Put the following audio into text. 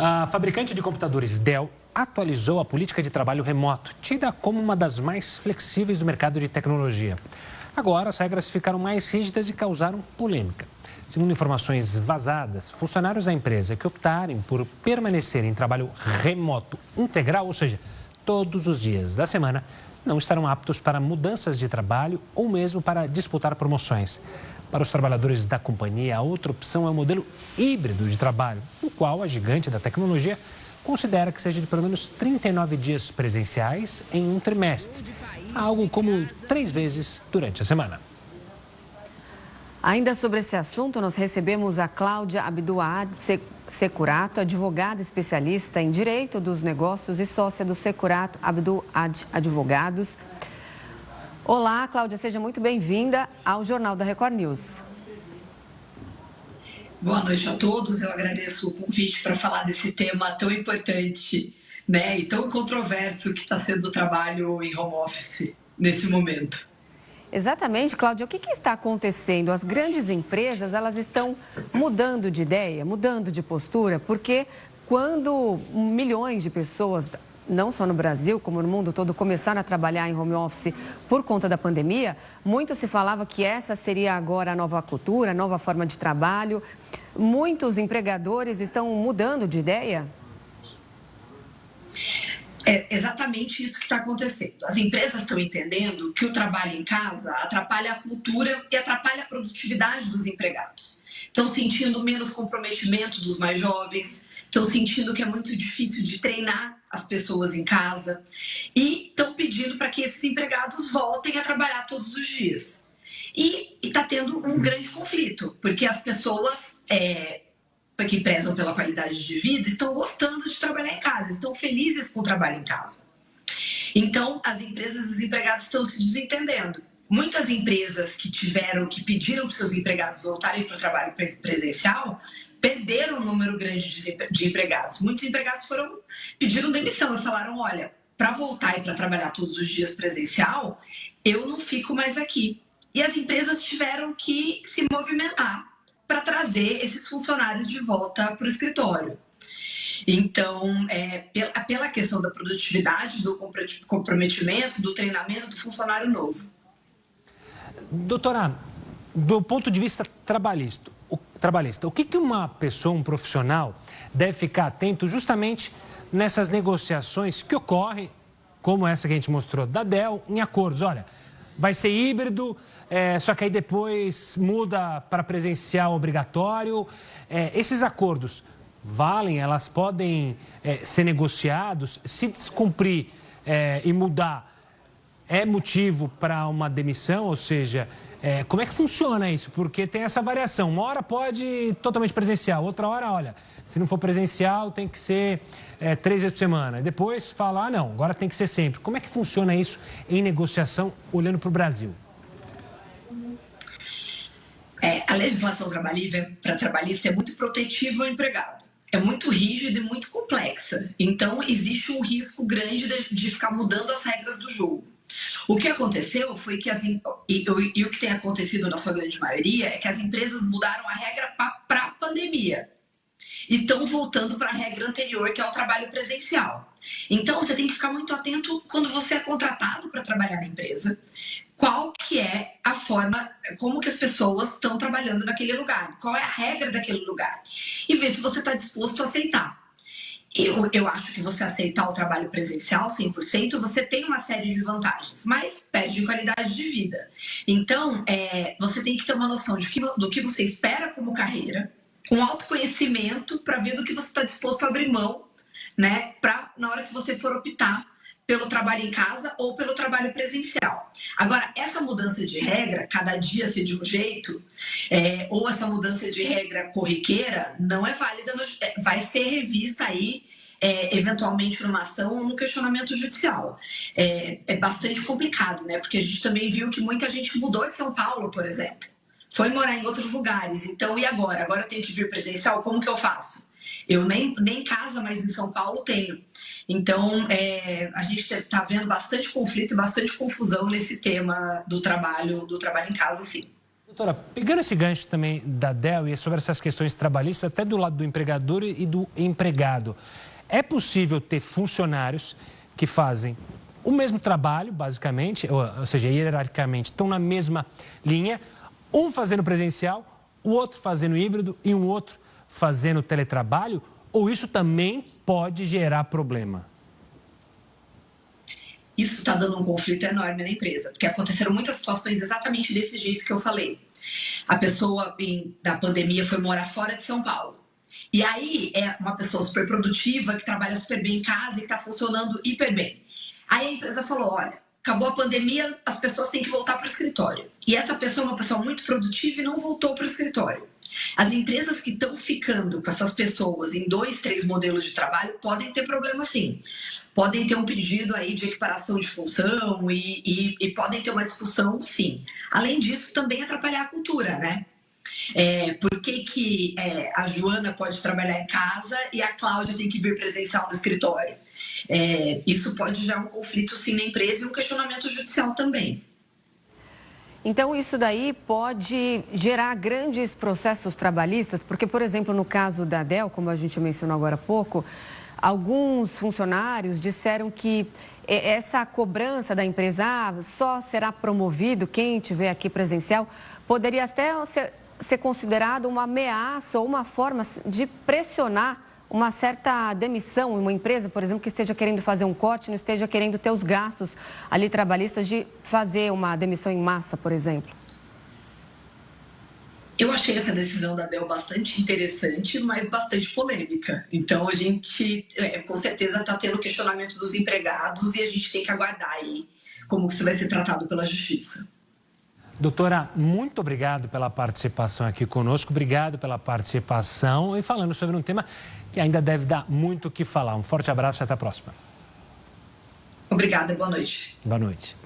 A fabricante de computadores Dell atualizou a política de trabalho remoto, tida como uma das mais flexíveis do mercado de tecnologia. Agora, as regras ficaram mais rígidas e causaram polêmica. Segundo informações vazadas, funcionários da empresa que optarem por permanecer em trabalho remoto integral, ou seja, todos os dias da semana, não estarão aptos para mudanças de trabalho ou mesmo para disputar promoções. Para os trabalhadores da companhia, a outra opção é o modelo híbrido de trabalho, no qual a gigante da tecnologia considera que seja de pelo menos 39 dias presenciais em um trimestre, algo como 3 vezes durante a semana. Ainda sobre esse assunto, nós recebemos a Cláudia Abduad Securato, advogada especialista em Direito dos Negócios e sócia do Securato Abduad Advogados. Olá, Cláudia, seja muito bem-vinda ao Jornal da Record News. Boa noite a todos, eu agradeço o convite para falar desse tema tão importante, né, e tão controverso que está sendo o trabalho em home office nesse momento. Exatamente, Cláudia, o que está acontecendo? As grandes empresas, elas estão mudando de ideia, mudando de postura, porque quando milhões de pessoas, não só no Brasil, como no mundo todo, começaram a trabalhar em home office por conta da pandemia, muito se falava que essa seria agora a nova cultura, a nova forma de trabalho. Muitos empregadores estão mudando de ideia? É exatamente isso que está acontecendo. As empresas estão entendendo que o trabalho em casa atrapalha a cultura e atrapalha a produtividade dos empregados. Estão sentindo menos comprometimento dos mais jovens, estão sentindo que é muito difícil de treinar as pessoas em casa e estão pedindo para que esses empregados voltem a trabalhar todos os dias. E está tendo um grande conflito, porque as pessoas que prezam pela qualidade de vida estão gostando de trabalhar em casa, estão felizes com o trabalho em casa. Então, as empresas e os empregados estão se desentendendo. Muitas empresas que pediram para os seus empregados voltarem para o trabalho presencial, perderam um número grande de empregados. Muitos empregados pediram demissão e falaram, olha, para voltar e para trabalhar todos os dias presencial, eu não fico mais aqui. E as empresas tiveram que se movimentar para trazer esses funcionários de volta para o escritório. Então, pela questão da produtividade, do comprometimento, do treinamento do funcionário novo. Doutora, do ponto de vista trabalhista, o que uma pessoa, um profissional, deve ficar atento justamente nessas negociações que ocorrem, como essa que a gente mostrou da Dell, em acordos? Olha, vai ser híbrido, só que aí depois muda para presencial obrigatório. Esses acordos valem, elas podem ser negociados? Se descumprir e mudar, é motivo para uma demissão? Ou seja, como é que funciona isso? Porque tem essa variação. Uma hora pode ir totalmente presencial, outra hora, olha, se não for presencial tem que ser 3 vezes por semana. Depois fala, não, agora tem que ser sempre. Como é que funciona isso em negociação, olhando para o Brasil? A legislação trabalhista é muito protetiva ao empregado. É muito rígida e muito complexa. Então, existe um risco grande de ficar mudando as regras do jogo. O que aconteceu foi que e o que tem acontecido na sua grande maioria é que as empresas mudaram a regra para a pandemia e estão voltando para a regra anterior, que é o trabalho presencial. Então, você tem que ficar muito atento quando você é contratado para trabalhar na empresa, qual que é a forma, como que as pessoas estão trabalhando naquele lugar, qual é a regra daquele lugar, e ver se você está disposto a aceitar. Eu acho que você aceitar o trabalho presencial 100%, você tem uma série de vantagens, mas perde em qualidade de vida. Então, você tem que ter uma noção do que você espera como carreira, um autoconhecimento para ver do que você está disposto a abrir mão, né, na hora que você for optar pelo trabalho em casa ou pelo trabalho presencial. Agora, essa mudança de regra, cada dia ser de um jeito, ou essa mudança de regra corriqueira, não é válida, vai ser revista aí, eventualmente numa ação ou no questionamento judicial. É bastante complicado, né? Porque a gente também viu que muita gente mudou de São Paulo, por exemplo. Foi morar em outros lugares. Então, e agora? Agora eu tenho que vir presencial? Como que eu faço? Eu nem casa, mas em São Paulo tenho. Então, a gente está vendo bastante conflito e bastante confusão nesse tema do trabalho em casa, sim. Doutora, pegando esse gancho também da Del e sobre essas questões trabalhistas, até do lado do empregador e do empregado, é possível ter funcionários que fazem o mesmo trabalho, basicamente, ou seja, hierarquicamente, estão na mesma linha, um fazendo presencial, o outro fazendo híbrido e um outro fazendo teletrabalho? Ou isso também pode gerar problema? Isso está dando um conflito enorme na empresa, porque aconteceram muitas situações exatamente desse jeito que eu falei. A pessoa da pandemia foi morar fora de São Paulo. E aí é uma pessoa super produtiva, que trabalha super bem em casa e que está funcionando hiper bem. Aí a empresa falou, olha, acabou a pandemia, as pessoas têm que voltar para o escritório. E essa pessoa é uma pessoa muito produtiva e não voltou para o escritório. As empresas que estão ficando com essas pessoas em 2, 3 modelos de trabalho podem ter problema sim. Podem ter um pedido aí de equiparação de função e podem ter uma discussão sim. Além disso, também atrapalhar a cultura, né? Por que a Joana pode trabalhar em casa e a Cláudia tem que vir presencial no escritório? Isso pode gerar um conflito sim na empresa e um questionamento judicial também. Então, isso daí pode gerar grandes processos trabalhistas, porque, por exemplo, no caso da Del, como a gente mencionou agora há pouco, alguns funcionários disseram que essa cobrança da empresa só será promovido quem estiver aqui presencial, poderia até ser considerado uma ameaça ou uma forma de pressionar uma certa demissão em uma empresa, por exemplo, que esteja querendo fazer um corte, não esteja querendo ter os gastos ali trabalhistas de fazer uma demissão em massa, por exemplo? Eu achei essa decisão da Del bastante interessante, mas bastante polêmica. Então, a gente, com certeza, está tendo questionamento dos empregados e a gente tem que aguardar aí como que isso vai ser tratado pela Justiça. Doutora, muito obrigado pela participação aqui conosco, obrigado pela participação e falando sobre um tema que ainda deve dar muito o que falar. Um forte abraço e até a próxima. Obrigada, boa noite. Boa noite.